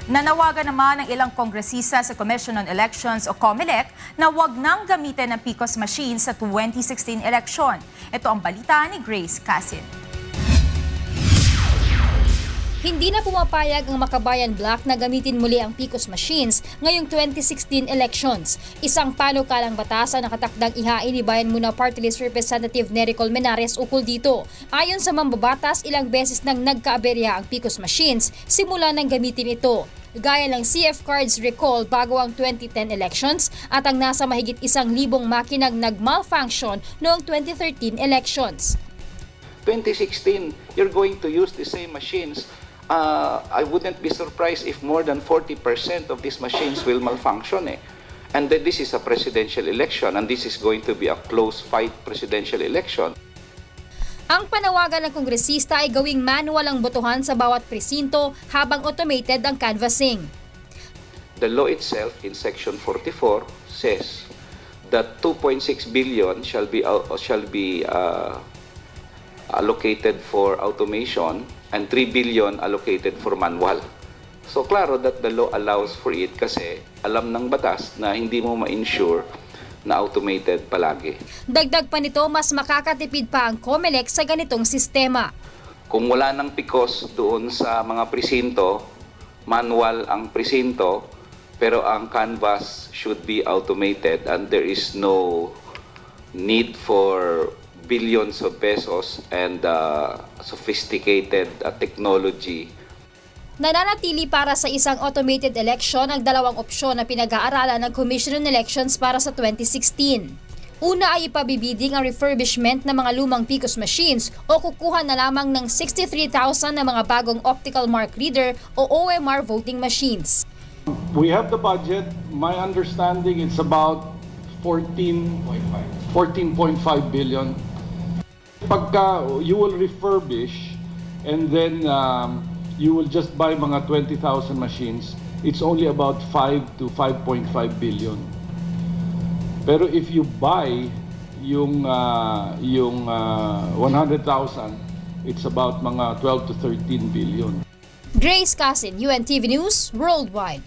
Nanawagan naman ng ilang kongresista sa Commission on Elections o COMELEC na huwag nang gamitin ng PCOS machine sa 2016 eleksyon. Ito ang balita ni Grace Casin. Hindi na pumapayag ang Makabayan Bloc na gamitin muli ang PCOS machines ngayong 2016 elections. Isang panukalang batas ang nakatakdang ihain ni Bayan Muna Party List Representative Nery Colmenares ukol dito. Ayon sa mambabatas, ilang beses nang nagkaaberya ang PCOS machines simula nang gamitin ito. Gaya ng CF Cards recall bago ang 2010 elections at ang nasa mahigit 1,000 makinang nag-malfunction noong 2013 elections. 2016, you're going to use the same machines. I wouldn't be surprised if more than 40% of these machines will malfunction. And then this is a presidential election and this is going to be a close fight presidential election. Ang panawagan ng kongresista ay gawing manual ang botohan sa bawat presinto habang automated ang canvassing. The law itself in section 44 says that 2.6 billion shall be allocated for automation and 3 billion allocated for manual. So klaro that the law allows for it kasi alam ng batas na hindi mo ma-ensure na automated palagi. Dagdag pa nito, mas makakatipid pa ang COMELEC sa ganitong sistema. Kung wala ng PCOS doon sa mga presinto, manual ang presinto, pero ang canvas should be automated and there is no need for billions of pesos and sophisticated technology. Nananatili para sa isang automated election ang dalawang opsyon na pinag-aaralan ng Commission on Elections para sa 2016. Una ay ipabibiding ang refurbishment ng mga lumang PCOS machines o kukuha na lamang ng 63,000 na mga bagong optical mark reader o OMR voting machines. We have the budget. My understanding it's about 14.5 billion. Pagka you will refurbish and then you will just buy mga 20,000 machines, it's only about 5 to 5.5 billion. Pero if you buy yung 100,000, it's about mga 12 to 13 billion. Grace Casin, UNTV News, Worldwide.